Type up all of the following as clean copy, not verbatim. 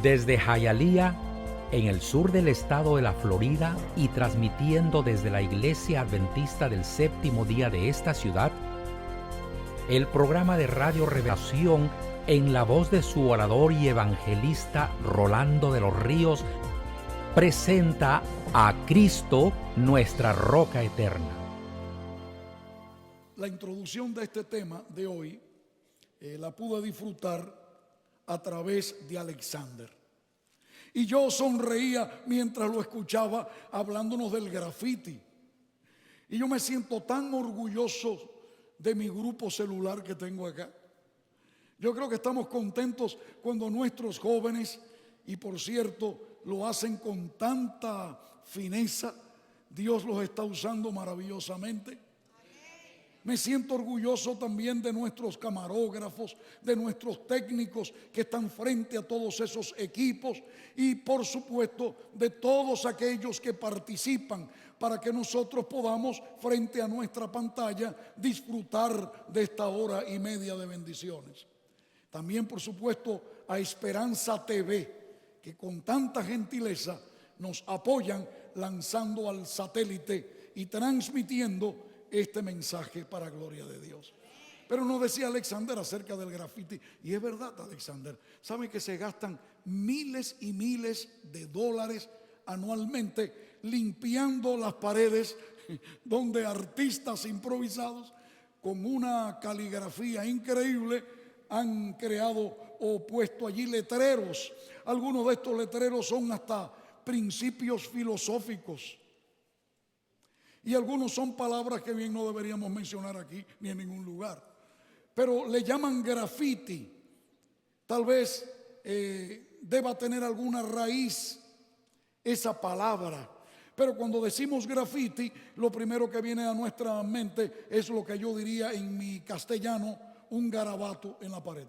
Desde Hialeah, en el sur del estado de la Florida, y transmitiendo desde la Iglesia Adventista del Séptimo Día de esta ciudad, el programa de Radio Revelación, en la voz de su orador y evangelista Rolando de los Ríos, presenta a Cristo, nuestra roca eterna. La introducción de este tema de hoy la pude disfrutar a través de Alexander. Y yo sonreía mientras lo escuchaba hablándonos del graffiti. Y yo me siento tan orgulloso de mi grupo celular que tengo acá. Yo creo que estamos contentos cuando nuestros jóvenes, y por cierto, lo hacen con tanta fineza, Dios los está usando maravillosamente. Me siento orgulloso también de nuestros camarógrafos, de nuestros técnicos que están frente a todos esos equipos y por supuesto de todos aquellos que participan para que nosotros podamos frente a nuestra pantalla disfrutar de esta hora y media de bendiciones. También por supuesto a Esperanza TV, que con tanta gentileza nos apoyan lanzando al satélite y transmitiendo este mensaje para gloria de Dios. Pero nos decía Alexander acerca del graffiti, y es verdad, Alexander, saben que se gastan miles y miles de dólares anualmente limpiando las paredes donde artistas improvisados con una caligrafía increíble han creado o puesto allí letreros. Algunos de estos letreros son hasta principios filosóficos. Y algunos son palabras que bien no deberíamos mencionar aquí ni en ningún lugar. Pero le llaman graffiti. Tal vez deba tener alguna raíz esa palabra. Pero cuando decimos graffiti, lo primero que viene a nuestra mente es lo que yo diría en mi castellano, un garabato en la pared.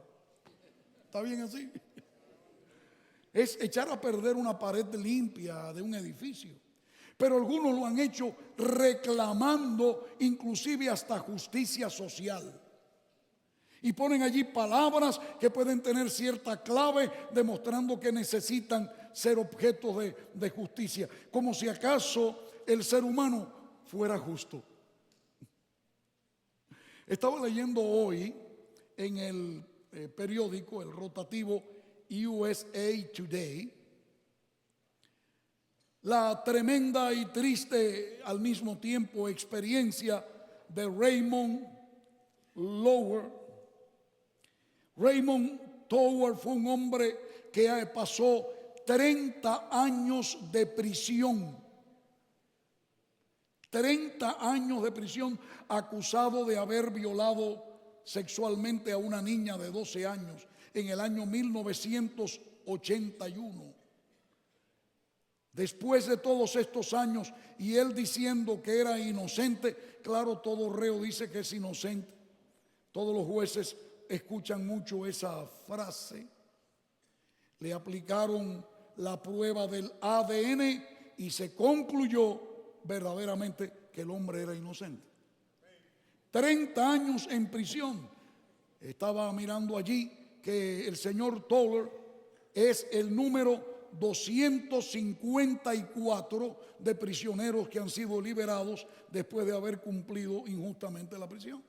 ¿Está bien así? Es echar a perder una pared limpia de un edificio. Pero algunos lo han hecho reclamando inclusive hasta justicia social. Y ponen allí palabras que pueden tener cierta clave demostrando que necesitan ser objetos de justicia. Como si acaso el ser humano fuera justo. Estaba leyendo hoy en el periódico, el rotativo USA Today, la tremenda y triste al mismo tiempo experiencia de Raymond Loewy. Raymond Tower fue un hombre que pasó 30 años de prisión. 30 años de prisión acusado de haber violado sexualmente a una niña de 12 años en el año 1981. Después de todos estos años y él diciendo que era inocente, claro, todo reo dice que es inocente. Todos los jueces escuchan mucho esa frase. Le aplicaron la prueba del ADN y se concluyó verdaderamente que el hombre era inocente. 30 años en prisión. Estaba mirando allí que el señor Toller es el número 254 de prisioneros que han sido liberados después de haber cumplido injustamente la prisión.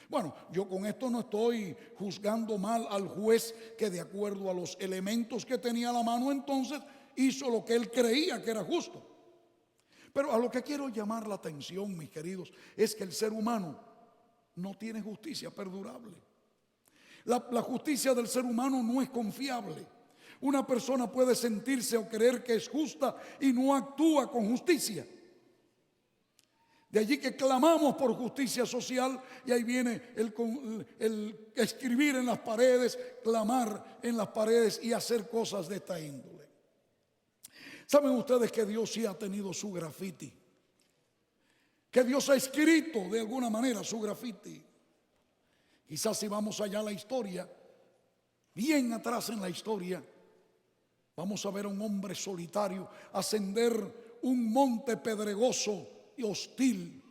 Bueno, yo con esto no estoy juzgando mal al juez que de acuerdo a los elementos que tenía a la mano entonces hizo lo que él creía que era justo. Pero a lo que quiero llamar la atención, mis queridos, es que el ser humano no tiene justicia perdurable. La justicia del ser humano no es confiable. Una persona puede sentirse o creer que es justa y no actúa con justicia. De allí que clamamos por justicia social y ahí viene el escribir en las paredes, clamar en las paredes y hacer cosas de esta índole. ¿Saben ustedes que Dios sí ha tenido su graffiti? Que Dios ha escrito de alguna manera su graffiti. Quizás si vamos allá a la historia, bien atrás en la historia, vamos a ver a un hombre solitario ascender un monte pedregoso y hostil.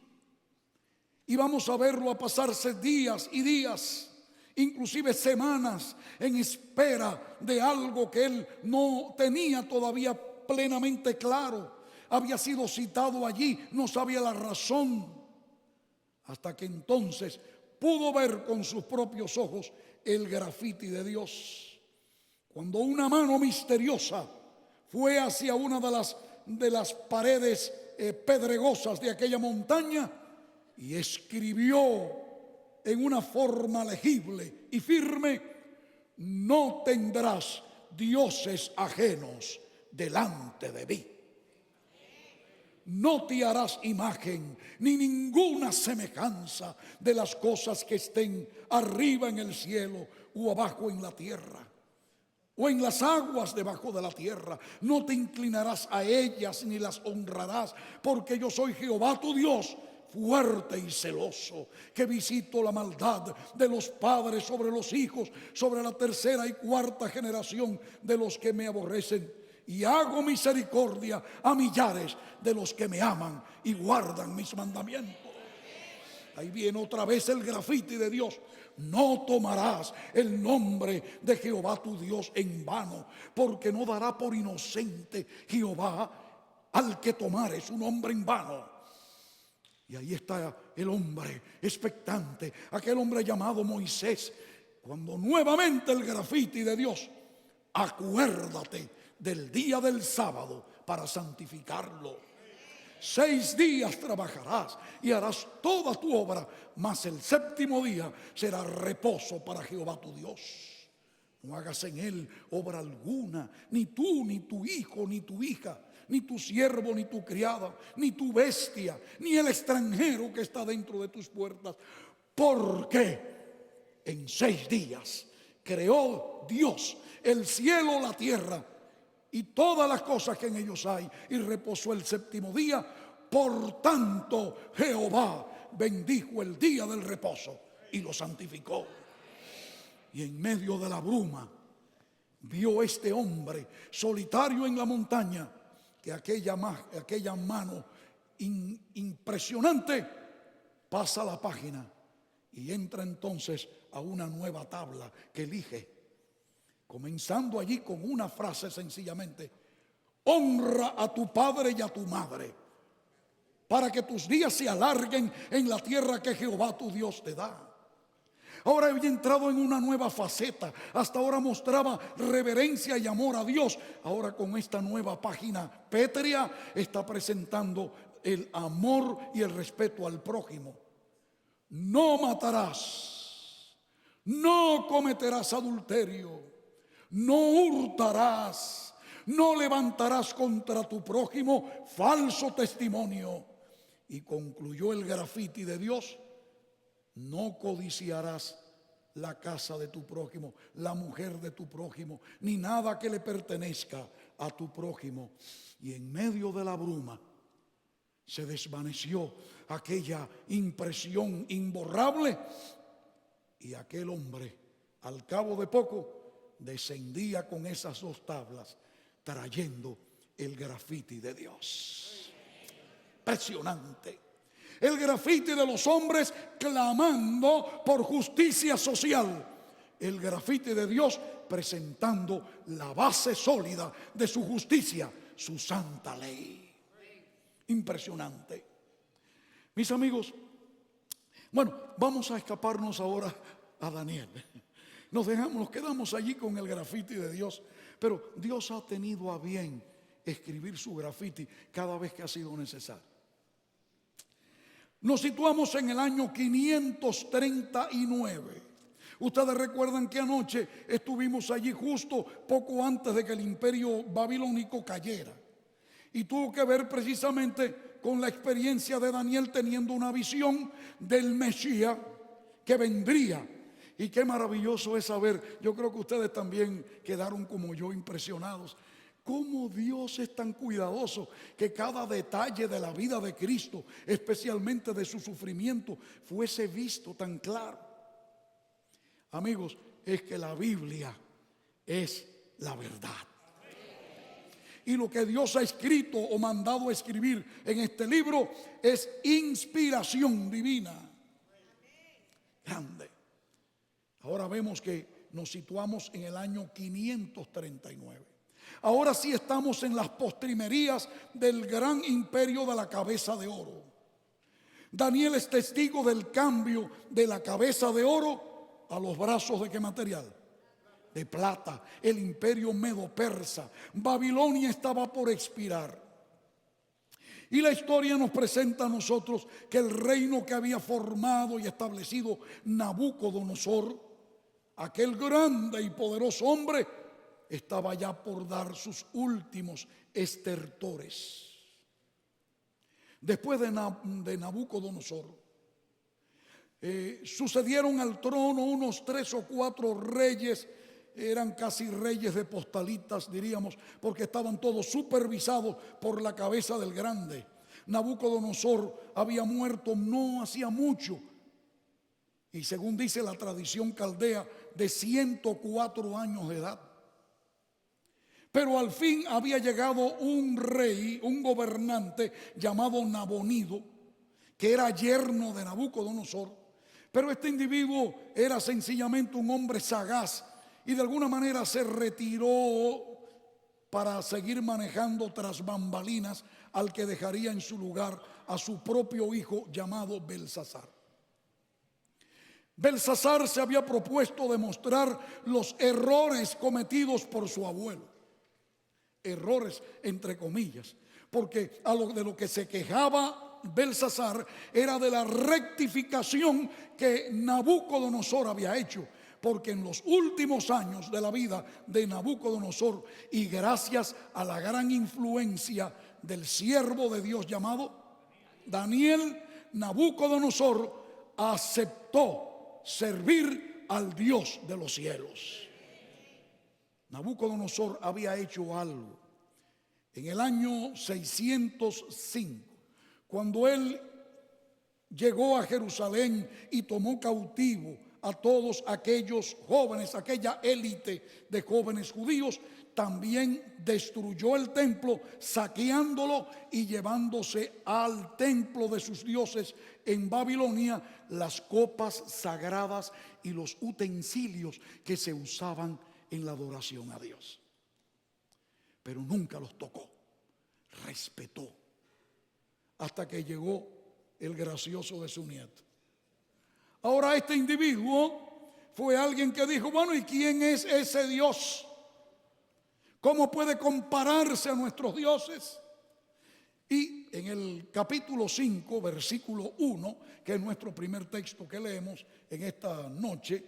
Y vamos a verlo a pasarse días y días inclusive semanas en espera de algo que él no tenía todavía plenamente claro. Había sido citado allí, no sabía la razón, hasta que entonces pudo ver con sus propios ojos el grafiti de Dios. Cuando una mano misteriosa fue hacia una de las paredes pedregosas de aquella montaña y escribió en una forma legible y firme: no tendrás dioses ajenos delante de mí. No te harás imagen ni ninguna semejanza de las cosas que estén arriba en el cielo o abajo en la tierra o en las aguas debajo de la tierra. No te inclinarás a ellas ni las honrarás, porque yo soy Jehová tu Dios, fuerte y celoso, que visito la maldad de los padres sobre los hijos, sobre la tercera y cuarta generación de los que me aborrecen, y hago misericordia a millares de los que me aman y guardan mis mandamientos. Ahí viene otra vez el grafiti de Dios: no tomarás el nombre de Jehová tu Dios en vano, porque no dará por inocente Jehová al que tomare su nombre en vano. Y ahí está el hombre expectante, aquel hombre llamado Moisés, cuando nuevamente el grafiti de Dios: acuérdate del día del sábado para santificarlo. 6 días trabajarás y harás toda tu obra, mas el séptimo día será reposo para Jehová tu Dios. No hagas en él obra alguna, ni tú, ni tu hijo, ni tu hija, ni tu siervo, ni tu criada, ni tu bestia, ni el extranjero que está dentro de tus puertas, porque en 6 días creó Dios el cielo, la tierra y todas las cosas que en ellos hay, y reposó el séptimo día. Por tanto, Jehová bendijo el día del reposo y lo santificó. Y en medio de la bruma vio este hombre solitario en la montaña que aquella mano impresionante pasa la página y entra entonces a una nueva tabla que elige, comenzando allí con una frase sencillamente: honra a tu padre y a tu madre, para que tus días se alarguen en la tierra que Jehová tu Dios te da. Ahora había entrado en una nueva faceta. Hasta ahora mostraba reverencia y amor a Dios. Ahora con esta nueva página pétrea está presentando el amor y el respeto al prójimo. No matarás, no cometerás adulterio, no hurtarás, no levantarás contra tu prójimo falso testimonio. Y concluyó el grafiti de Dios: no codiciarás la casa de tu prójimo, la mujer de tu prójimo, ni nada que le pertenezca a tu prójimo. Y en medio de la bruma se desvaneció aquella impresión imborrable, y aquel hombre, al cabo de poco, descendía con esas 2 tablas trayendo el grafiti de Dios. Impresionante. El grafiti de los hombres clamando por justicia social. El grafiti de Dios presentando la base sólida de su justicia, su santa ley. Impresionante. Mis amigos, bueno, vamos a escaparnos ahora a Daniel. Nos quedamos allí con el grafiti de Dios, pero Dios ha tenido a bien escribir su grafiti cada vez que ha sido necesario. Nos situamos en el año 539. Ustedes recuerdan que anoche estuvimos allí justo poco antes de que el imperio babilónico cayera. Y tuvo que ver precisamente con la experiencia de Daniel teniendo una visión del Mesías que vendría. Y qué maravilloso es saber, yo creo que ustedes también quedaron como yo impresionados, cómo Dios es tan cuidadoso que cada detalle de la vida de Cristo, especialmente de su sufrimiento, fuese visto tan claro. Amigos, es que la Biblia es la verdad. Y lo que Dios ha escrito o mandado a escribir en este libro es inspiración divina. Grande. Ahora vemos que nos situamos en el año 539. Ahora sí estamos en las postrimerías del gran imperio de la cabeza de oro. Daniel es testigo del cambio de la cabeza de oro a los brazos ¿de qué material? De plata. El imperio medo-persa. Babilonia estaba por expirar. Y la historia nos presenta a nosotros que el reino que había formado y establecido Nabucodonosor, aquel grande y poderoso hombre, estaba ya por dar sus últimos estertores. Después de Nabucodonosor, sucedieron al trono unos 3 o 4 reyes. Eran casi reyes de postalitas, diríamos, porque estaban todos supervisados por la cabeza del grande. Nabucodonosor había muerto no hacía mucho, y según dice la tradición caldea, de 104 años de edad. Pero al fin había llegado un rey, un gobernante llamado Nabonido, que era yerno de Nabucodonosor. Pero este individuo era sencillamente un hombre sagaz, y de alguna manera se retiró para seguir manejando tras bambalinas al que dejaría en su lugar a su propio hijo llamado Belsasar. Belsasar se había propuesto demostrar los errores cometidos por su abuelo. Errores entre comillas, porque de lo que se quejaba Belsasar era de la rectificación que Nabucodonosor había hecho. Porque en los últimos años de la vida de Nabucodonosor, y gracias a la gran influencia del siervo de Dios llamado Daniel, Nabucodonosor aceptó servir al Dios de los cielos. Nabucodonosor había hecho algo. En el año 605, cuando él llegó a Jerusalén y tomó cautivo a todos aquellos jóvenes, aquella élite de jóvenes judíos, también destruyó el templo, saqueándolo y llevándose al templo de sus dioses en Babilonia las copas sagradas y los utensilios que se usaban en la adoración a Dios. Pero nunca los tocó, respetó, hasta que llegó el gracioso de su nieto. Ahora este individuo fue alguien que dijo, bueno, ¿y quién es ese Dios? ¿Cómo puede compararse a nuestros dioses? Y en el capítulo 5, versículo 1, que es nuestro primer texto que leemos en esta noche,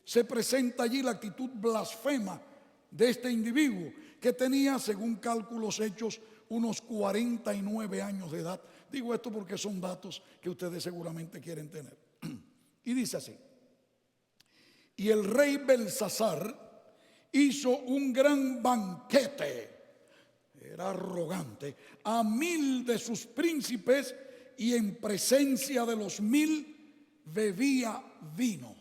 se presenta allí la actitud blasfema de este individuo, que tenía, según cálculos hechos, unos 49 años de edad. Digo esto porque son datos que ustedes seguramente quieren tener. Y dice así: y el rey Belsasar hizo un gran banquete, era arrogante, a 1000 de sus príncipes, y en presencia de los 1000 bebía vino.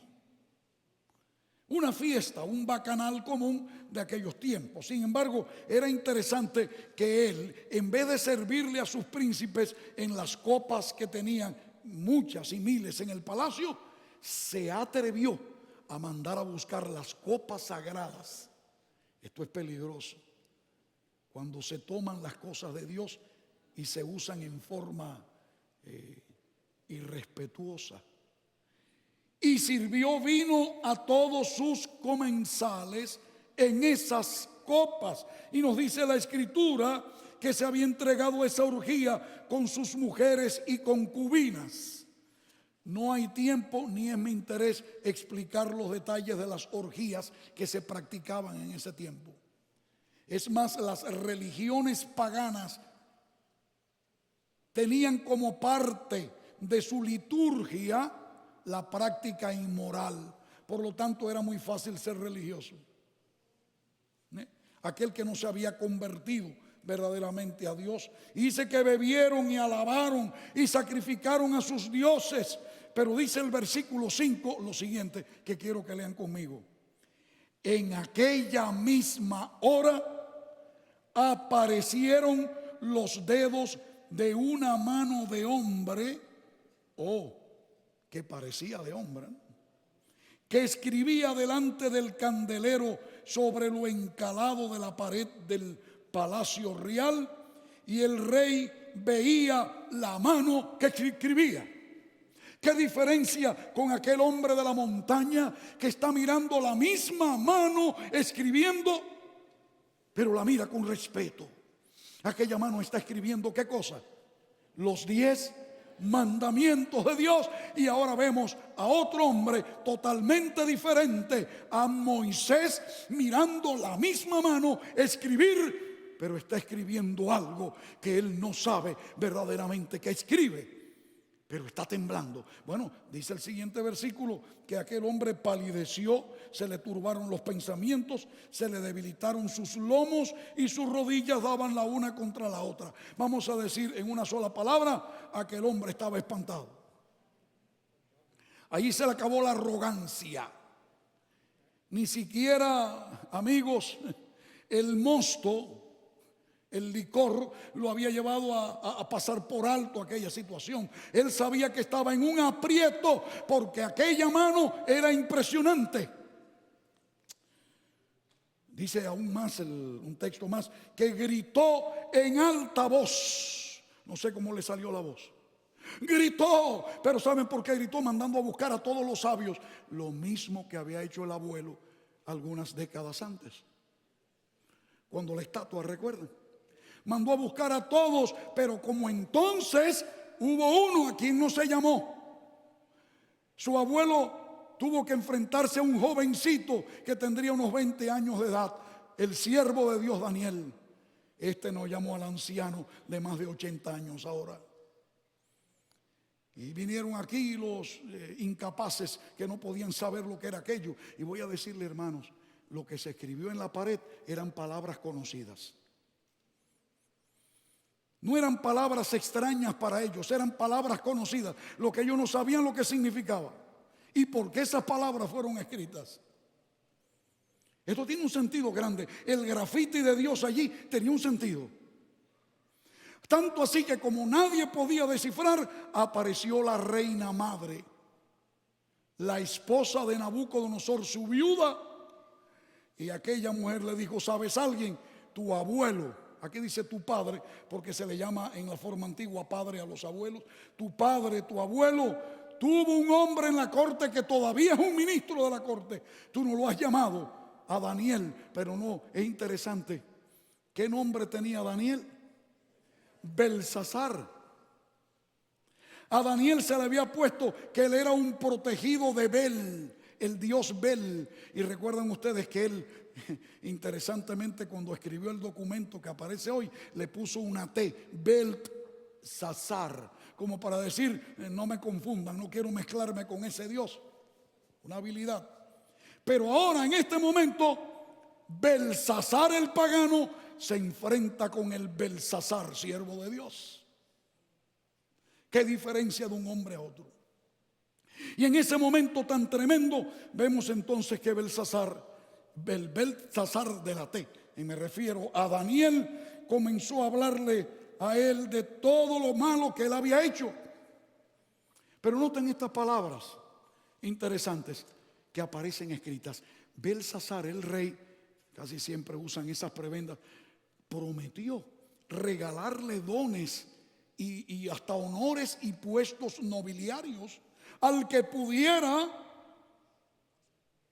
Una fiesta, un bacanal común de aquellos tiempos. Sin embargo, era interesante que él, en vez de servirle a sus príncipes en las copas que tenían muchas y miles en el palacio, se atrevió a mandar a buscar las copas sagradas. Esto es peligroso, cuando se toman las cosas de Dios y se usan en forma irrespetuosa. Y sirvió vino a todos sus comensales en esas copas. Y nos dice la Escritura que se había entregado esa orgía con sus mujeres y concubinas. No hay tiempo ni es mi interés explicar los detalles de las orgías que se practicaban en ese tiempo. Es más, las religiones paganas tenían como parte de su liturgia la práctica inmoral. Por lo tanto, era muy fácil ser religioso. Aquel que no se había convertido verdaderamente a Dios. Y dice que bebieron y alabaron y sacrificaron a sus dioses. Pero dice el versículo 5 lo siguiente, que quiero que lean conmigo. En aquella misma hora aparecieron los dedos de una mano de hombre, que parecía de hombre, ¿no?, que escribía delante del candelero sobre lo encalado de la pared del palacio real, y el rey veía la mano que escribía. ¿Qué diferencia con aquel hombre de la montaña que está mirando la misma mano escribiendo, pero la mira con respeto? Aquella mano está escribiendo ¿qué cosa? Los 10 mandamientos de Dios. Y ahora vemos a otro hombre totalmente diferente, a Moisés, mirando la misma mano escribir, pero está escribiendo algo que él no sabe verdaderamente que escribe, pero está temblando. Bueno, dice el siguiente versículo que aquel hombre palideció, se le turbaron los pensamientos, se le debilitaron sus lomos y sus rodillas daban la una contra la otra. Vamos a decir en una sola palabra, aquel hombre estaba espantado. Allí se le acabó la arrogancia. Ni siquiera, amigos, el mosto, el licor, lo había llevado a pasar por alto aquella situación. Él sabía que estaba en un aprieto porque aquella mano era impresionante. Dice aún más un texto más, que gritó en alta voz. No sé cómo le salió la voz. Gritó, pero ¿saben por qué gritó? Mandando a buscar a todos los sabios. Lo mismo que había hecho el abuelo algunas décadas antes, cuando la estatua, ¿recuerdan? Mandó a buscar a todos, pero como entonces hubo uno a quien no se llamó. Su abuelo tuvo que enfrentarse a un jovencito que tendría unos 20 años de edad, el siervo de Dios Daniel. Este no llamó al anciano de más de 80 años ahora. Y vinieron aquí los incapaces que no podían saber lo que era aquello. Y voy a decirle, hermanos, lo que se escribió en la pared eran palabras conocidas. No eran palabras extrañas para ellos, eran palabras conocidas. Lo que ellos no sabían lo que significaba y por qué esas palabras fueron escritas. Esto tiene un sentido grande. El grafiti de Dios allí tenía un sentido. Tanto así que como nadie podía descifrar, apareció la reina madre, la esposa de Nabucodonosor, su viuda. Y aquella mujer le dijo, ¿sabes alguien? Tu abuelo. Aquí dice tu padre, porque se le llama en la forma antigua padre a los abuelos. Tu padre, tu abuelo, tuvo un hombre en la corte que todavía es un ministro de la corte. Tú no lo has llamado a Daniel, pero no, es interesante. ¿Qué nombre tenía Daniel? Belsasar. A Daniel se le había puesto que él era un protegido de Bel, el dios Bel. Y recuerdan ustedes que él, interesantemente, cuando escribió el documento que aparece hoy, le puso una T, Belsasar, como para decir, no me confundan, no quiero mezclarme con ese Dios. Una habilidad. Pero ahora, en este momento, Belsasar el pagano se enfrenta con el Belsasar, siervo de Dios. ¿Qué diferencia de un hombre a otro? Y en ese momento tan tremendo, vemos entonces que Belsasar de la T, y me refiero a Daniel, comenzó a hablarle a él de todo lo malo que él había hecho. Pero noten estas palabras interesantes que aparecen escritas. Belsasar, el rey, casi siempre usan esas prebendas, prometió regalarle dones y hasta honores y puestos nobiliarios al que pudiera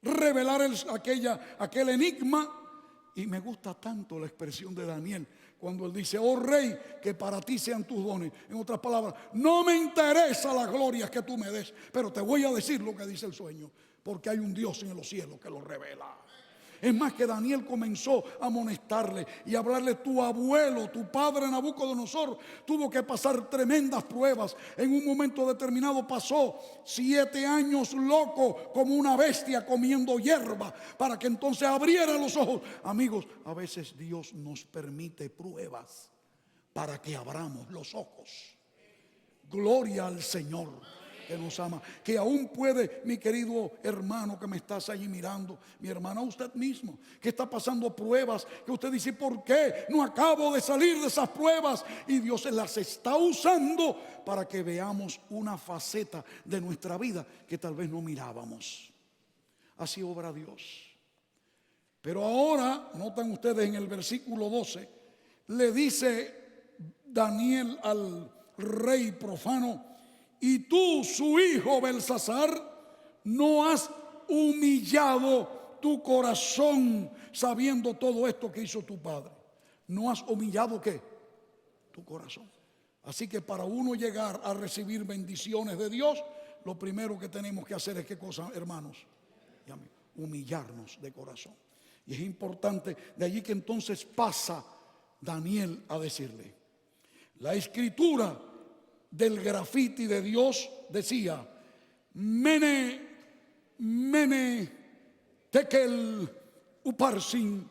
revelar aquel enigma. Y me gusta tanto la expresión de Daniel cuando él dice, oh rey, que para ti sean tus dones. En otras palabras, no me interesa las glorias que tú me des, pero te voy a decir lo que dice el sueño, porque hay un Dios en los cielos que lo revela. Es más, que Daniel comenzó a amonestarle y a hablarle, tu abuelo, tu padre Nabucodonosor, tuvo que pasar tremendas pruebas. En un momento determinado pasó 7 años loco como una bestia comiendo hierba para que entonces abriera los ojos. Amigos, a veces Dios nos permite pruebas para que abramos los ojos. Gloria al Señor que nos ama, que aún puede, mi querido hermano que me estás allí mirando, mi hermana, usted mismo que está pasando pruebas, que usted dice, ¿por qué no acabo de salir de esas pruebas? Y Dios las está usando para que veamos una faceta de nuestra vida que tal vez no mirábamos. Así obra Dios. Pero ahora, notan ustedes en el versículo 12, le dice Daniel al rey profano: y tú, su hijo Belsasar, no has humillado tu corazón sabiendo todo esto que hizo tu padre. No has humillado ¿qué? Tu corazón. Así que para uno llegar a recibir bendiciones de Dios, lo primero que tenemos que hacer es ¿qué cosa, hermanos? Humillarnos de corazón. Y es importante, de allí que entonces pasa Daniel a decirle: la escritura del grafiti de Dios decía: Mene, Mene, Tekel, Uparsin.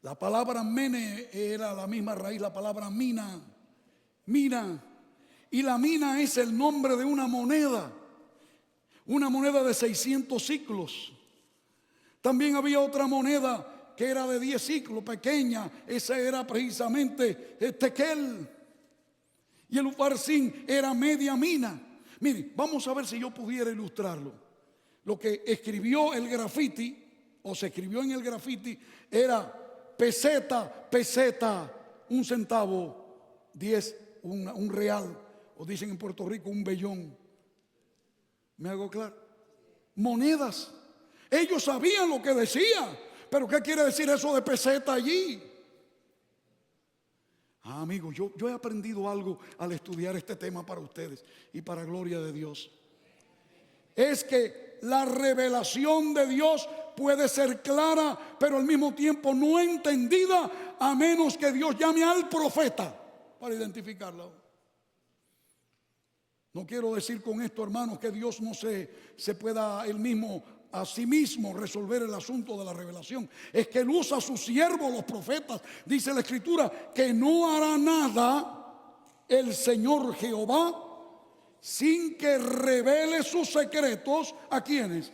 La palabra Mene era la misma raíz, la palabra mina, mina. Y la mina es el nombre de una moneda de 600 ciclos. También había otra moneda que era de 10 ciclos, pequeña. Esa era precisamente Tekel. Y el Uparsin era media mina. Mire, vamos a ver si yo pudiera ilustrarlo. Lo que escribió el grafiti, o se escribió en el grafiti, era peseta, peseta, un centavo, 10, un real, o dicen en Puerto Rico un vellón. ¿Me hago claro? Monedas. Ellos sabían lo que decía, pero ¿qué quiere decir eso de peseta allí? Amigos, yo he aprendido algo al estudiar este tema para ustedes y para gloria de Dios. Es que la revelación de Dios puede ser clara, pero al mismo tiempo no entendida, a menos que Dios llame al profeta para identificarla. No quiero decir con esto, hermanos, que Dios no se pueda él mismo a sí mismo resolver el asunto de la revelación. Es que él usa a sus siervos, los profetas. Dice la escritura que no hará nada el Señor Jehová sin que revele sus secretos. ¿A quiénes?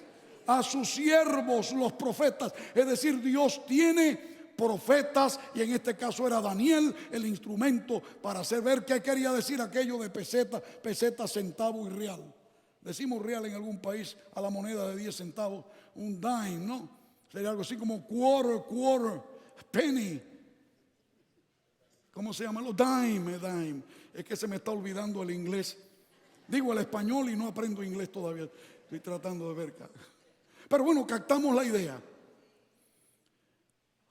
A sus siervos, los profetas. Es decir, Dios tiene profetas, y en este caso era Daniel el instrumento para hacer ver qué quería decir aquello de peseta, centavo y real. Decimos real en algún país a la moneda de 10 centavos, un dime, ¿no? Sería algo así como quarter, penny. ¿Cómo se llama? Dime. Es que se me está olvidando el inglés. Digo el español y no aprendo inglés todavía. Estoy tratando de ver. Pero bueno, captamos la idea.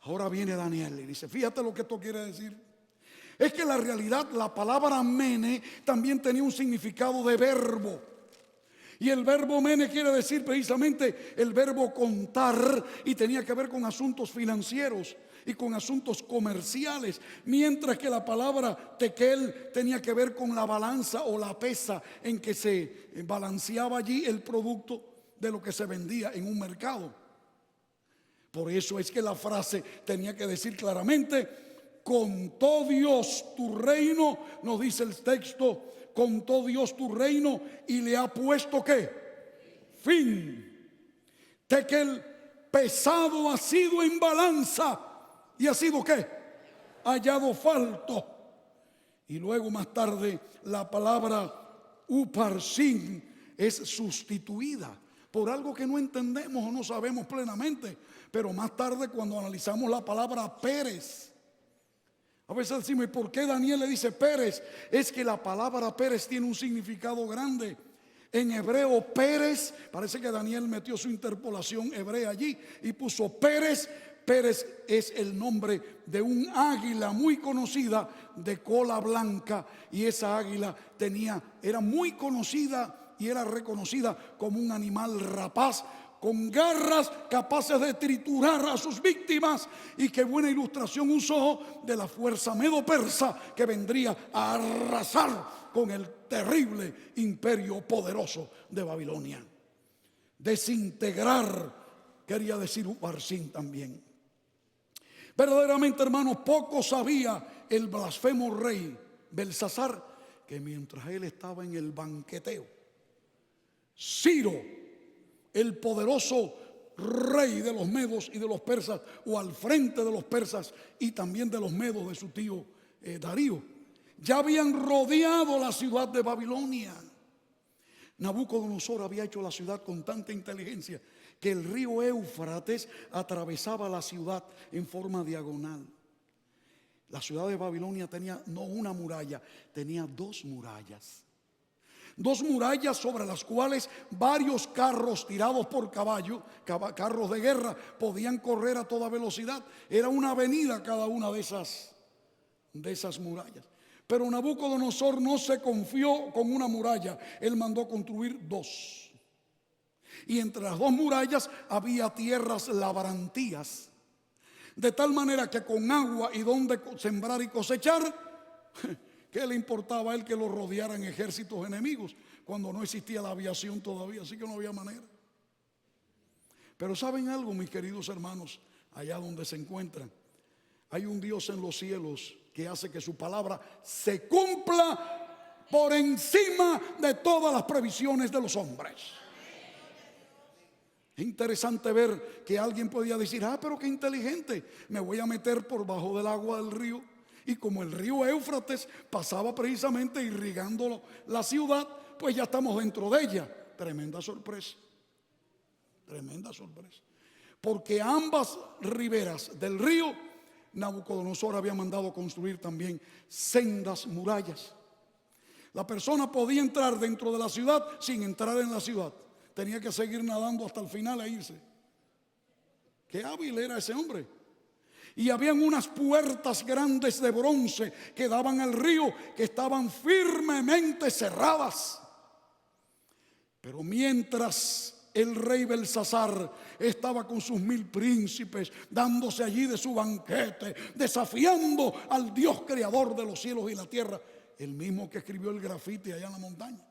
Ahora viene Daniel y dice: fíjate lo que esto quiere decir. Es que la realidad, la palabra mene también tenía un significado de verbo. Y el verbo mene quiere decir precisamente el verbo contar, y tenía que ver con asuntos financieros y con asuntos comerciales, mientras que la palabra tekel tenía que ver con la balanza o la pesa en que se balanceaba allí el producto de lo que se vendía en un mercado. Por eso es que la frase tenía que decir claramente: contó Dios tu reino, nos dice el texto, contó Dios tu reino y le ha puesto ¿qué? Fin. Tekel, pesado ha sido en balanza y ha sido ¿qué? Hallado falto. Y luego más tarde la palabra uparsin es sustituida por algo que no entendemos o no sabemos plenamente. Pero más tarde, cuando analizamos la palabra Pérez, a veces decimos: ¿y por qué Daniel le dice Pérez? Es que la palabra Pérez tiene un significado grande. En hebreo, Pérez, parece que Daniel metió su interpolación hebrea allí y puso Pérez. Pérez es el nombre de un águila muy conocida de cola blanca, y esa águila era muy conocida y era reconocida como un animal rapaz, con garras capaces de triturar a sus víctimas. Y qué buena ilustración usó de la fuerza medo-persa que vendría a arrasar con el terrible imperio poderoso de Babilonia. Desintegrar quería decir Uparsin también. Verdaderamente, hermanos, poco sabía el blasfemo rey Belsasar que mientras él estaba en el banqueteo, Ciro, el poderoso rey de los medos y de los persas, o al frente de los persas y también de los medos de su tío Darío, ya habían rodeado la ciudad de Babilonia. Nabucodonosor había hecho la ciudad con tanta inteligencia que el río Éufrates atravesaba la ciudad en forma diagonal. La ciudad de Babilonia tenía no una muralla, tenía dos murallas. Dos murallas sobre las cuales varios carros tirados por caballo, carros de guerra, podían correr a toda velocidad. Era una avenida cada una de esas murallas. Pero Nabucodonosor no se confió con una muralla, él mandó construir dos. Y entre las dos murallas había tierras labrantías, de tal manera que con agua y donde sembrar y cosechar, ¿qué le importaba a él que lo rodearan ejércitos enemigos cuando no existía la aviación todavía? Así que no había manera. Pero ¿saben algo, mis queridos hermanos? Allá donde se encuentran, hay un Dios en los cielos que hace que su palabra se cumpla por encima de todas las previsiones de los hombres. Es interesante ver que alguien podía decir: pero qué inteligente, me voy a meter por bajo del agua del río. Y como el río Éufrates pasaba precisamente irrigando la ciudad, pues ya estamos dentro de ella. Tremenda sorpresa. Tremenda sorpresa. Porque a ambas riberas del río, Nabucodonosor había mandado construir también sendas murallas. La persona podía entrar dentro de la ciudad sin entrar en la ciudad. Tenía que seguir nadando hasta el final e irse. Qué hábil era ese hombre. Y habían unas puertas grandes de bronce que daban al río, que estaban firmemente cerradas. Pero mientras el rey Belsasar estaba con sus 1000 príncipes, dándose allí de su banquete, desafiando al Dios creador de los cielos y la tierra, el mismo que escribió el grafiti allá en la montaña.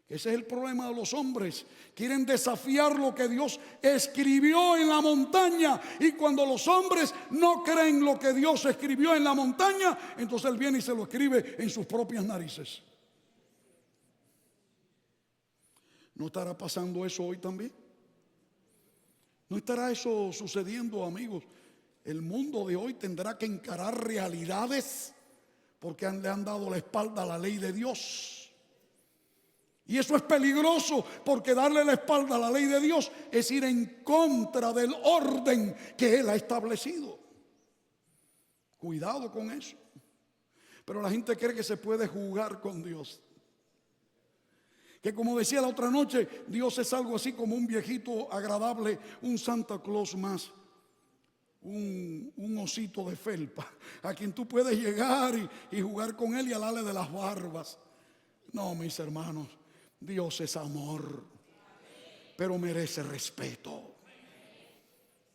Ese es el problema de los hombres. Quieren desafiar lo que Dios escribió en la montaña. Y cuando los hombres no creen lo que Dios escribió en la montaña, entonces Él viene y se lo escribe en sus propias narices. ¿No estará pasando eso hoy también? ¿No estará eso sucediendo, amigos? El mundo de hoy tendrá que encarar realidades porque le han dado la espalda a la ley de Dios. Y eso es peligroso, porque darle la espalda a la ley de Dios es ir en contra del orden que Él ha establecido. Cuidado con eso. Pero la gente cree que se puede jugar con Dios. Que, como decía la otra noche, Dios es algo así como un viejito agradable, un Santa Claus más, un osito de felpa, a quien tú puedes llegar y jugar con él y alarle de las barbas. No, mis hermanos, Dios es amor, pero merece respeto.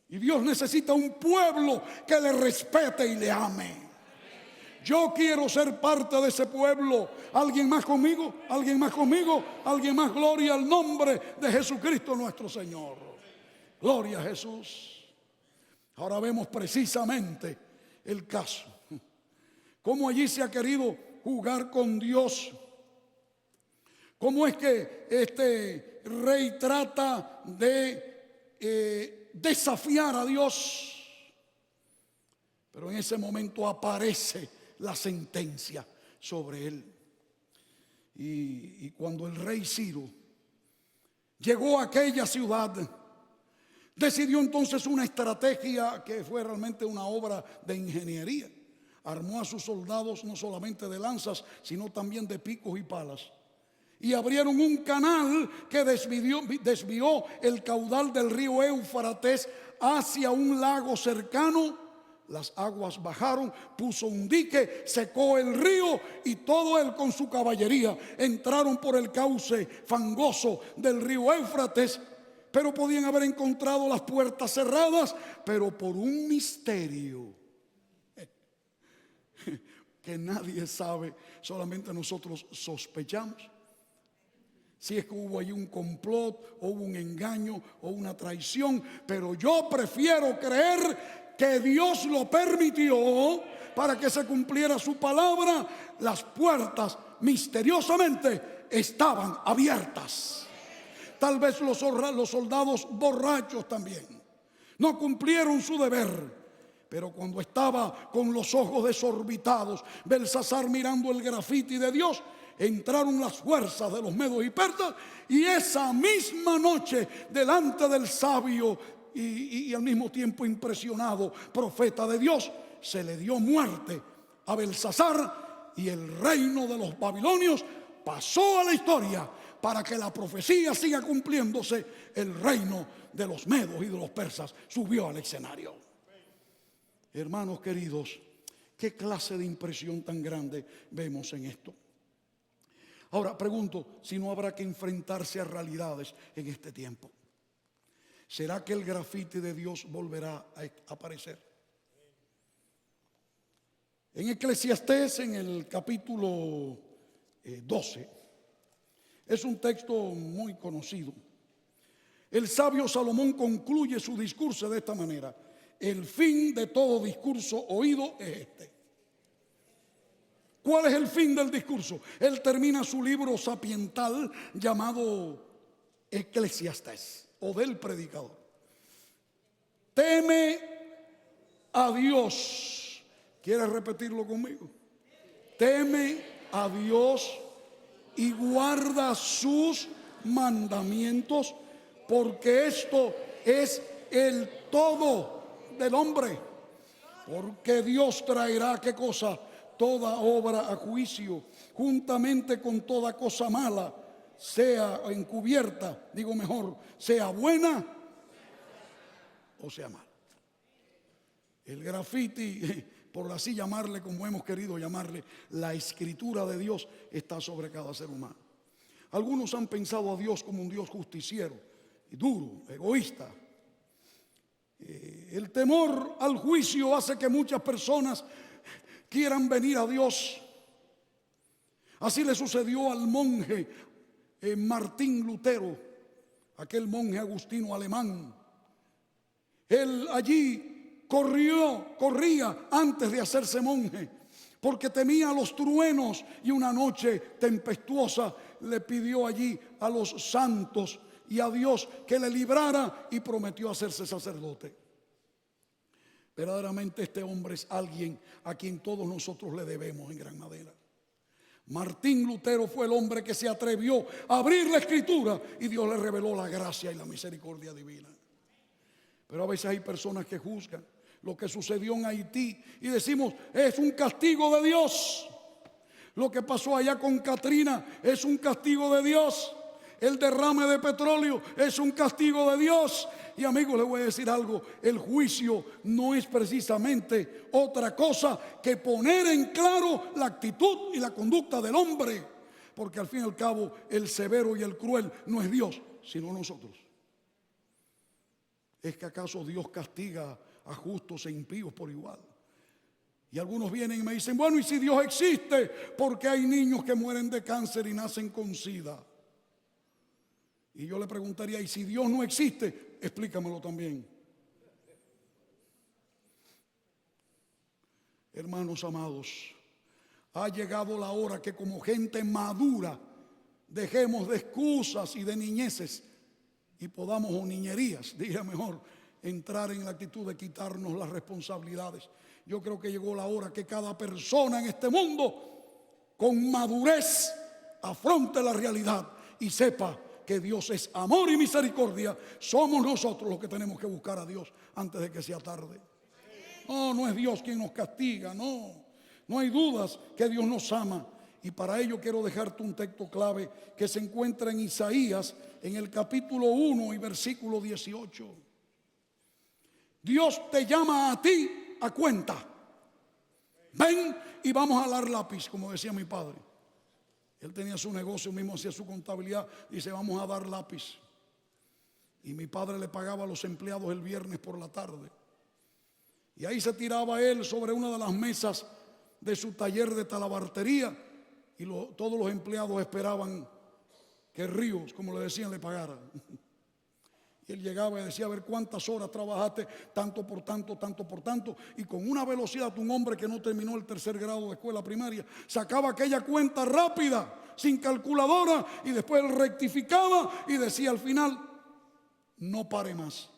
Y Dios necesita un pueblo que le respete y le ame. Yo quiero ser parte de ese pueblo. ¿Alguien más conmigo? ¿Alguien más conmigo? ¿Alguien más? Gloria al nombre de Jesucristo nuestro Señor. Gloria a Jesús. Ahora vemos precisamente el caso. Cómo allí se ha querido jugar con Dios. Cómo es que este rey trata de desafiar a Dios. Pero en ese momento aparece la sentencia sobre él. Y cuando el rey Ciro llegó a aquella ciudad, decidió entonces una estrategia que fue realmente una obra de ingeniería. Armó a sus soldados no solamente de lanzas, sino también de picos y palas. Y abrieron un canal que desvió el caudal del río Éufrates hacia un lago cercano. Las aguas bajaron, puso un dique, secó el río y todo él con su caballería entraron por el cauce fangoso del río Éufrates. Pero podían haber encontrado las puertas cerradas, pero por un misterio que nadie sabe, solamente nosotros sospechamos. Si es que hubo ahí un complot, o hubo un engaño, o una traición, pero yo prefiero creer que Dios lo permitió para que se cumpliera su palabra. Las puertas misteriosamente estaban abiertas. Tal vez los soldados borrachos también no cumplieron su deber. Pero cuando estaba con los ojos desorbitados, Belsasar mirando el grafiti de Dios, entraron las fuerzas de los medos y persas, y esa misma noche, delante del sabio y al mismo tiempo impresionado profeta de Dios, se le dio muerte a Belsasar, y el reino de los babilonios pasó a la historia. Para que la profecía siga cumpliéndose, el reino de los medos y de los persas subió al escenario. Hermanos queridos, qué clase de impresión tan grande vemos en esto. Ahora pregunto si no habrá que enfrentarse a realidades en este tiempo. ¿Será que el grafiti de Dios volverá a aparecer? En Eclesiastés, en el capítulo 12, es un texto muy conocido. El sabio Salomón concluye su discurso de esta manera: el fin de todo discurso oído es este. ¿Cuál es el fin del discurso? Él termina su libro sapiental llamado Eclesiastés, o del predicador. Teme a Dios. ¿Quieres repetirlo conmigo? Teme a Dios y guarda sus mandamientos, porque esto es el todo del hombre. Porque Dios traerá, ¿qué cosa? Toda obra a juicio, juntamente con toda cosa mala, sea encubierta, digo mejor, sea buena o sea mala. El grafiti, por así llamarle, como hemos querido llamarle, la escritura de Dios está sobre cada ser humano. Algunos han pensado a Dios como un Dios justiciero, duro, egoísta. El temor al juicio hace que muchas personas quieran venir a Dios. Así le sucedió al monje Martín Lutero, aquel monje agustino alemán. Él allí corría antes de hacerse monje, porque temía los truenos, y una noche tempestuosa le pidió allí a los santos y a Dios que le librara, y prometió hacerse sacerdote. Verdaderamente este hombre es alguien a quien todos nosotros le debemos en gran manera. Martín Lutero fue el hombre que se atrevió a abrir la escritura, y Dios le reveló la gracia y la misericordia divina. Pero a veces hay personas que juzgan lo que sucedió en Haití y decimos: es un castigo de Dios. Lo que pasó allá con Katrina es un castigo de Dios. El derrame de petróleo es un castigo de Dios. Y amigos, les voy a decir algo: el juicio no es precisamente otra cosa que poner en claro la actitud y la conducta del hombre. Porque al fin y al cabo, el severo y el cruel no es Dios, sino nosotros. ¿Es que acaso Dios castiga a justos e impíos por igual? Y algunos vienen y me dicen: bueno, ¿y si Dios existe? Porque hay niños que mueren de cáncer y nacen con SIDA. Y yo le preguntaría: ¿y si Dios no existe? Explícamelo también. Hermanos amados, ha llegado la hora que como gente madura dejemos de excusas y de niñeces y podamos, o niñerías, diría mejor, entrar en la actitud de quitarnos las responsabilidades. Yo creo que llegó la hora que cada persona en este mundo con madurez afronte la realidad y sepa que Dios es amor y misericordia. Somos nosotros los que tenemos que buscar a Dios antes de que sea tarde. No es Dios quien nos castiga, no hay dudas que Dios nos ama. Y para ello quiero dejarte un texto clave que se encuentra en Isaías, en el capítulo 1 y versículo 18. Dios te llama a ti a cuenta. Ven y vamos a dar lápiz, como decía mi padre. Él tenía su negocio, mismo hacía su contabilidad. Dice: vamos a dar lápiz. Y mi padre le pagaba a los empleados el viernes por la tarde. Y ahí se tiraba él sobre una de las mesas de su taller de talabartería. Y todos los empleados esperaban que Ríos, como le decían, le pagara. Y él llegaba y decía: a ver, ¿cuántas horas trabajaste? Tanto por tanto, tanto por tanto. Y con una velocidad, un hombre que no terminó el 3er grado de escuela primaria sacaba aquella cuenta rápida, sin calculadora, y después él rectificaba y decía al final: no pare más.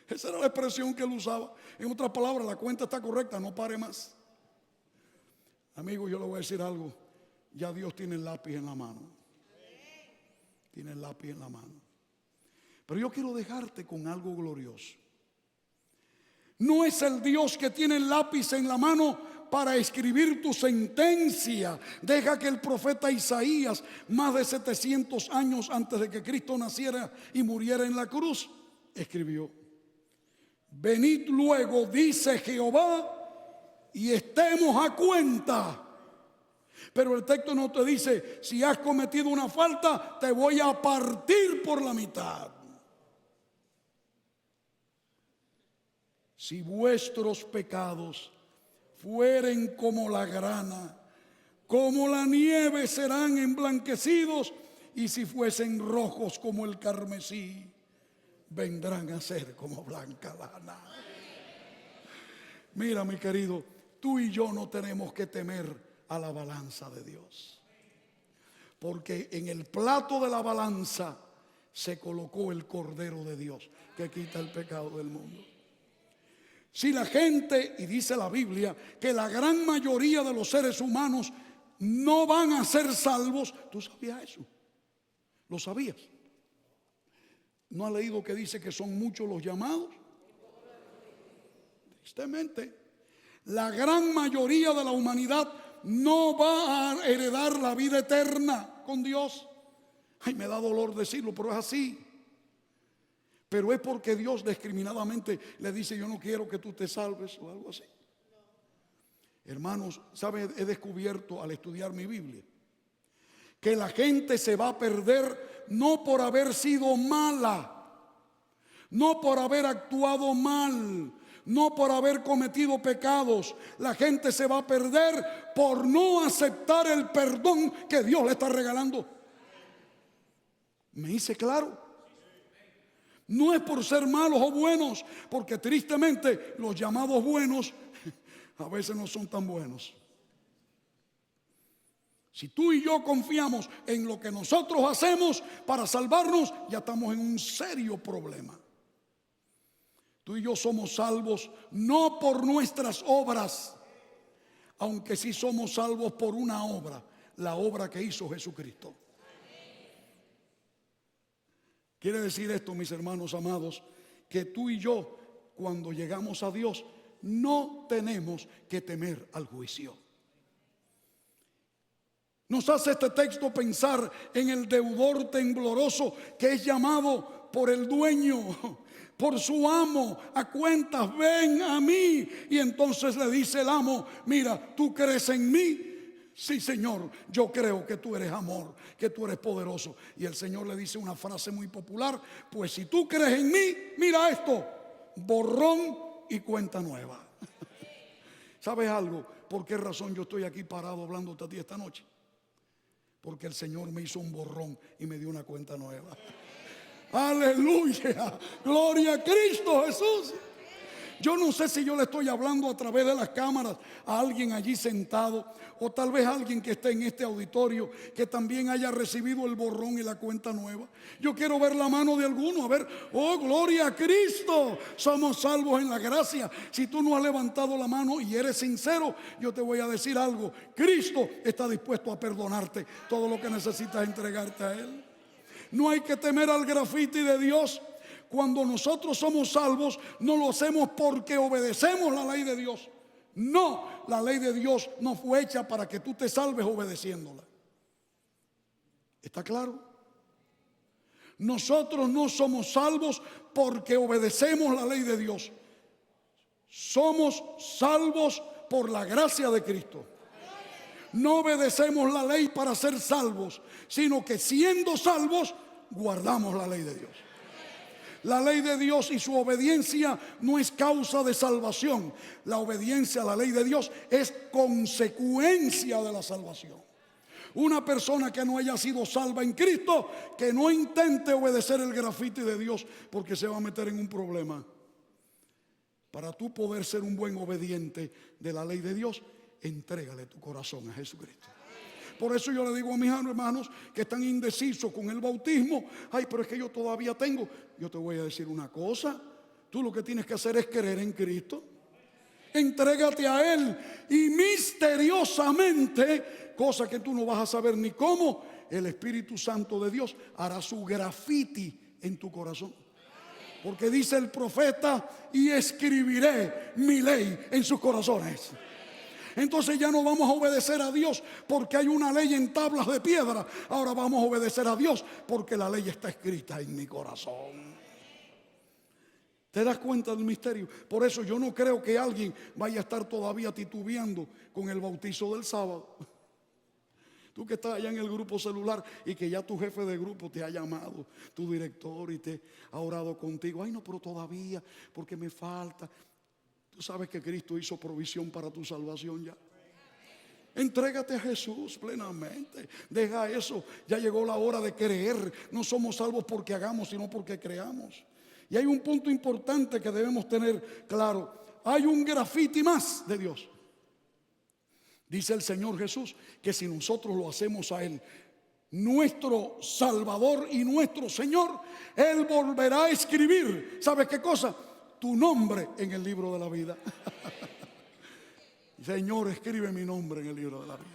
Esa era la expresión que él usaba. En otras palabras, la cuenta está correcta, no pare más. Amigos, yo le voy a decir algo: ya Dios tiene el lápiz en la mano. Tiene el lápiz en la mano. Pero yo quiero dejarte con algo glorioso. No es el Dios que tiene el lápiz en la mano para escribir tu sentencia. Deja que el profeta Isaías, más de 700 años antes de que Cristo naciera y muriera en la cruz, escribió: venid luego, dice Jehová, y estemos a cuenta. Pero el texto no te dice: si has cometido una falta, te voy a partir por la mitad. Si vuestros pecados fueren como la grana, como la nieve serán emblanquecidos, y si fuesen rojos como el carmesí, vendrán a ser como blanca lana. Mira, mi querido, tú y yo no tenemos que temer a la balanza de Dios, porque en el plato de la balanza se colocó el Cordero de Dios que quita el pecado del mundo. Si la gente, y dice la Biblia que la gran mayoría de los seres humanos no van a ser salvos, ¿tú sabías eso? ¿Lo sabías? ¿No has leído que dice que son muchos los llamados? Tristemente, la gran mayoría de la humanidad no va a heredar la vida eterna con Dios. Ay, me da dolor decirlo, pero es así. Pero es porque Dios discriminadamente le dice: yo no quiero que tú te salves, o algo así. Hermanos, ¿saben? He descubierto al estudiar mi Biblia que la gente se va a perder no por haber sido mala, no por haber actuado mal, no por haber cometido pecados. La gente se va a perder por no aceptar el perdón que Dios le está regalando. ¿Me hice claro? No es por ser malos o buenos, porque tristemente los llamados buenos a veces no son tan buenos. Si tú y yo confiamos en lo que nosotros hacemos para salvarnos, ya estamos en un serio problema. Tú y yo somos salvos no por nuestras obras, aunque sí somos salvos por una obra, la obra que hizo Jesucristo. Quiere decir esto, mis hermanos amados, que tú y yo, cuando llegamos a Dios, no tenemos que temer al juicio. Nos hace este texto pensar en el deudor tembloroso que es llamado por el dueño, por su amo, a cuentas: ven a mí. Y entonces le dice el amo: mira, ¿tú crees en mí? Sí, Señor, yo creo que tú eres amor, que tú eres poderoso. Y el Señor le dice una frase muy popular: pues si tú crees en mí, mira esto, borrón y cuenta nueva. ¿Sabes algo? ¿Por qué razón yo estoy aquí parado hablándote a ti esta noche? Porque el Señor me hizo un borrón y me dio una cuenta nueva. Aleluya, gloria a Cristo Jesús. Yo no sé si yo le estoy hablando a través de las cámaras a alguien allí sentado, o tal vez a alguien que esté en este auditorio que también haya recibido el borrón y la cuenta nueva. Yo quiero ver la mano de alguno, a ver: oh, gloria a Cristo, somos salvos en la gracia. Si tú no has levantado la mano y eres sincero, yo te voy a decir algo: Cristo está dispuesto a perdonarte todo lo que necesitas entregarte a Él. No hay que temer al grafiti de Dios. Cuando nosotros somos salvos, no lo hacemos porque obedecemos la ley de Dios. No, la ley de Dios no fue hecha para que tú te salves obedeciéndola. ¿Está claro? Nosotros no somos salvos porque obedecemos la ley de Dios. Somos salvos por la gracia de Cristo. No obedecemos la ley para ser salvos, sino que siendo salvos, guardamos la ley de Dios. La ley de Dios y su obediencia no es causa de salvación. La obediencia a la ley de Dios es consecuencia de la salvación. Una persona que no haya sido salva en Cristo, que no intente obedecer el grafiti de Dios, porque se va a meter en un problema. Para tú poder ser un buen obediente de la ley de Dios, entrégale tu corazón a Jesucristo. Por eso yo le digo a mis hermanos que están indecisos con el bautismo: ay, pero es que yo todavía tengo. Yo te voy a decir una cosa: tú lo que tienes que hacer es creer en Cristo. Entrégate a Él y misteriosamente, cosa que tú no vas a saber ni cómo, el Espíritu Santo de Dios hará su grafiti en tu corazón. Porque dice el profeta: y escribiré mi ley en sus corazones. Entonces ya no vamos a obedecer a Dios porque hay una ley en tablas de piedra. Ahora vamos a obedecer a Dios porque la ley está escrita en mi corazón. ¿Te das cuenta del misterio? Por eso yo no creo que alguien vaya a estar todavía titubeando con el bautizo del sábado. Tú que estás allá en el grupo celular y que ya tu jefe de grupo te ha llamado, tu director, y te ha orado contigo. Ay, no, pero todavía, porque me falta. Tú sabes que Cristo hizo provisión para tu salvación ya. Entrégate a Jesús plenamente. Deja eso. Ya llegó la hora de creer. No somos salvos porque hagamos, sino porque creamos. Y hay un punto importante que debemos tener claro. Hay un grafiti más de Dios. Dice el Señor Jesús que si nosotros lo hacemos a Él, nuestro Salvador y nuestro Señor, Él volverá a escribir, ¿sabes qué cosa? Tu nombre en el libro de la vida. Señor, escribe mi nombre en el libro de la vida.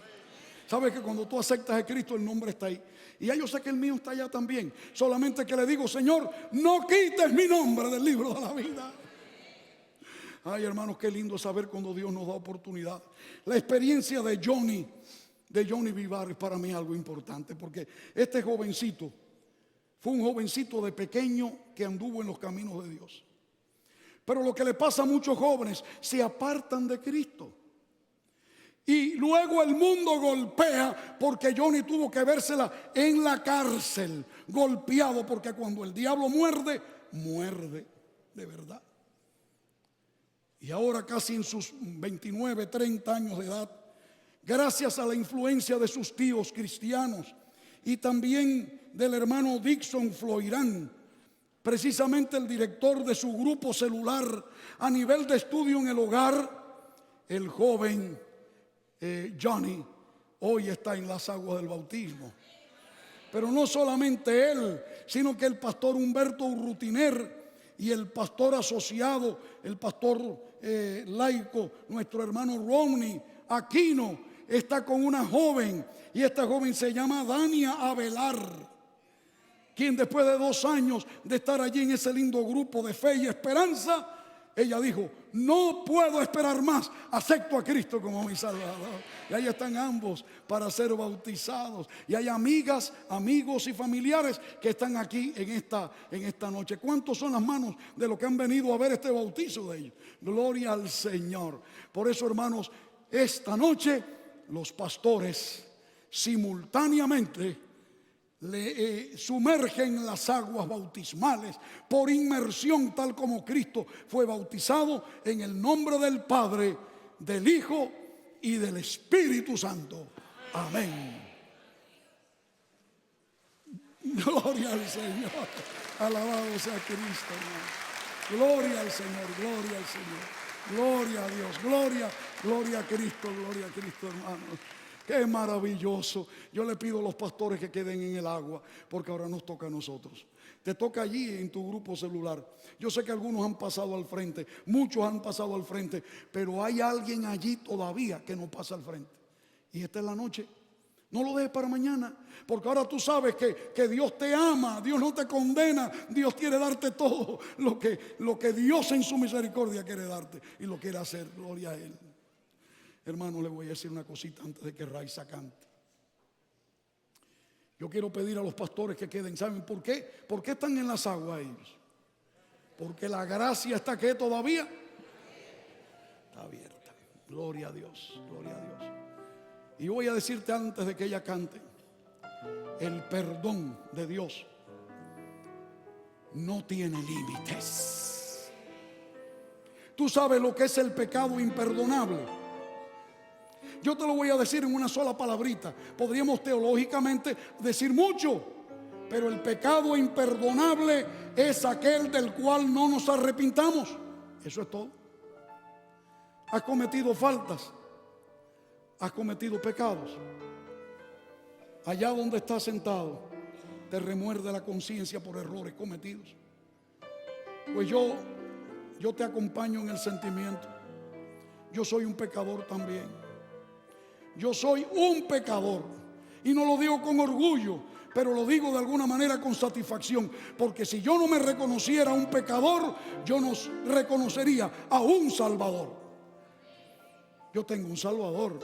¿Sabes que cuando tú aceptas a Cristo, el nombre está ahí? Y ya yo sé que el mío está allá también. Solamente que le digo: Señor, no quites mi nombre del libro de la vida. Ay, hermanos, qué lindo saber cuando Dios nos da oportunidad. La experiencia de Johnny Vivar es para mí algo importante, porque este jovencito fue un jovencito de pequeño que anduvo en los caminos de Dios. Pero lo que le pasa a muchos jóvenes, se apartan de Cristo. Y luego el mundo golpea, porque Johnny tuvo que vérsela en la cárcel, golpeado, porque cuando el diablo muerde, muerde de verdad. Y ahora casi en sus 29, 30 años de edad, gracias a la influencia de sus tíos cristianos y también del hermano Dixon Floirán, precisamente el director de su grupo celular a nivel de estudio en el hogar, el joven Johnny hoy está en las aguas del bautismo. Pero no solamente él, sino que el pastor Humberto Urrutiner y el pastor asociado, el pastor laico, nuestro hermano Romney Aquino, está con una joven, y esta joven se llama Dania Avelar, quien después de 2 años de estar allí en ese lindo grupo de fe y esperanza, ella dijo: no puedo esperar más, acepto a Cristo como mi Salvador. Y ahí están ambos para ser bautizados. Y hay amigas, amigos y familiares que están aquí en esta noche. ¿Cuántos son las manos de los que han venido a ver este bautizo de ellos? Gloria al Señor. Por eso, hermanos, esta noche los pastores simultáneamente le sumergen las aguas bautismales por inmersión, tal como Cristo fue bautizado, en el nombre del Padre, del Hijo y del Espíritu Santo. Amén. Gloria al Señor. Alabado sea Cristo, hermano. Gloria al Señor, gloria al Señor. Gloria a Dios, gloria a Cristo, hermano. Qué maravilloso. Yo le pido a los pastores que queden en el agua, porque ahora nos toca a nosotros. Te toca allí en tu grupo celular. Yo sé que algunos han pasado al frente, muchos han pasado al frente, pero hay alguien allí todavía que no pasa al frente. Y esta es la noche. No lo dejes para mañana, porque ahora tú sabes que Dios te ama, Dios no te condena, Dios quiere darte todo lo que Dios en su misericordia quiere darte y lo quiere hacer. Gloria a Él. Hermano, le voy a decir una cosita antes de que Raiza cante. Yo quiero pedir a los pastores que queden. ¿Saben por qué? ¿Por qué están en las aguas ellos? Porque la gracia está que todavía está abierta. Gloria a Dios, gloria a Dios. Y voy a decirte antes de que ella cante: el perdón de Dios no tiene límites. Tú sabes lo que es el pecado imperdonable. Yo te lo voy a decir en una sola palabrita. Podríamos teológicamente decir mucho, pero el pecado imperdonable es aquel del cual no nos arrepintamos. Eso es todo. Has cometido faltas, has cometido pecados. Allá donde estás sentado, te remuerde la conciencia por errores cometidos. Pues yo te acompaño en el sentimiento. yo soy un pecador también. Yo soy un pecador. Y no lo digo con orgullo, pero lo digo de alguna manera con satisfacción. Porque si yo no me reconociera un pecador, yo no reconocería a un Salvador. Yo tengo un Salvador.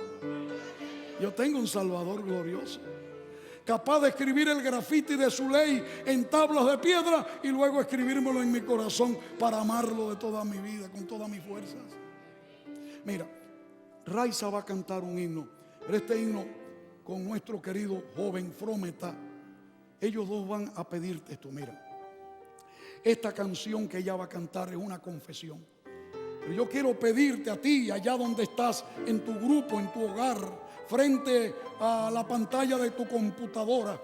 Yo tengo un Salvador glorioso, capaz de escribir el grafiti de su ley en tablas de piedra y luego escribírmelo en mi corazón para amarlo de toda mi vida, con todas mis fuerzas. Mira, Raiza va a cantar un himno, pero este himno con nuestro querido joven Frometa, ellos dos van a pedirte esto. Mira, esta canción que ella va a cantar es una confesión, pero yo quiero pedirte a ti, allá donde estás, en tu grupo, en tu hogar, frente a la pantalla de tu computadora,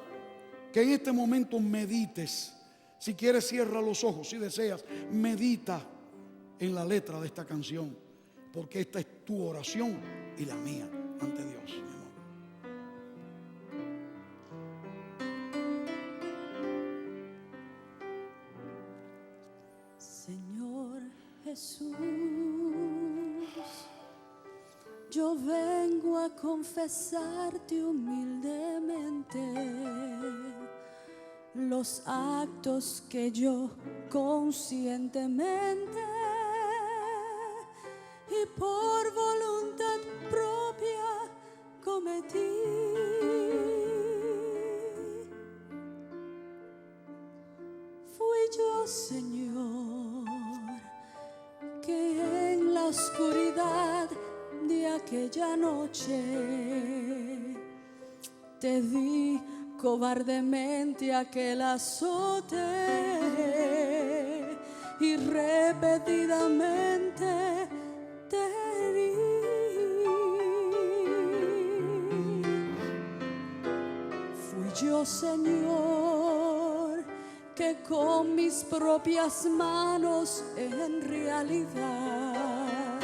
que en este momento medites. Si quieres, cierra los ojos. Si deseas, medita en la letra de esta canción, porque esta es tu oración y la mía ante Dios, mi amor. Señor Jesús, yo vengo a confesarte humildemente los actos que yo conscientemente y por voluntad propia cometí. Fui yo, Señor, que en la oscuridad de aquella noche te di cobardemente aquel azote y repetidamente te herí. Fui yo, Señor, que con mis propias manos en realidad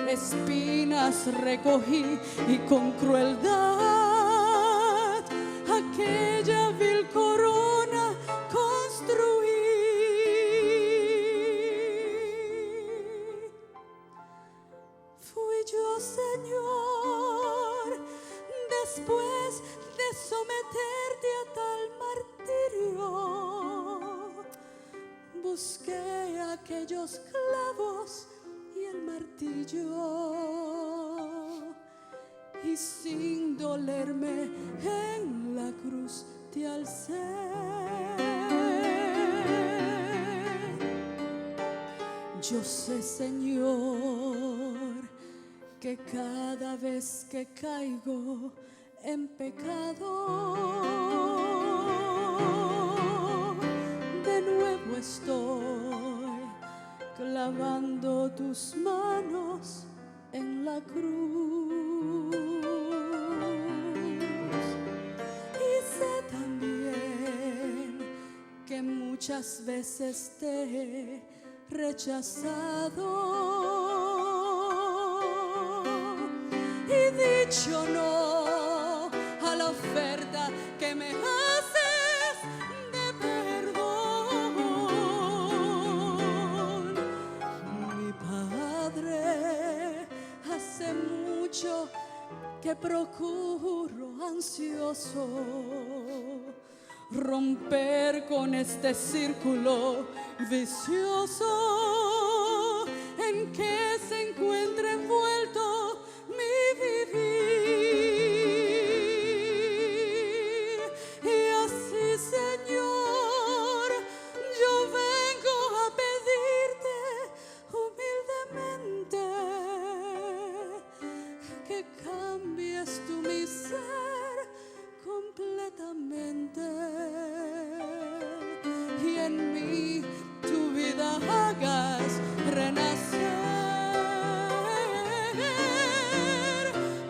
espinas recogí y con crueldad aquella vil corona construí. Fui yo, Señor, después de someterte a tal martirio, busqué aquellos clavos y el martillo, y sin dolerme en la cruz te alcé. Yo sé, Señor, que cada vez que caigo en pecado, de nuevo estoy clavando tus manos en la cruz. Y sé también que muchas veces te he rechazado y dicho no a la oferta que me haces de perdón. Mi Padre, hace mucho que procuro ansioso romper con este círculo vicioso en que se encuentra envuelto mi vivir. Y así, Señor, yo vengo a pedirte humildemente que cambies tu mi ser completamente y en mí tu vida hagas renacer.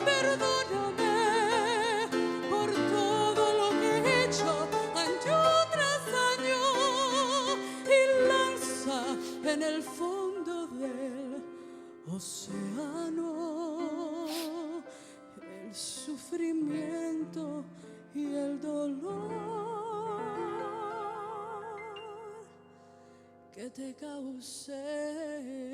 Perdóname por todo lo que he hecho año tras año y lanza en el fondo del océano el sufrimiento y el dolor que te causé.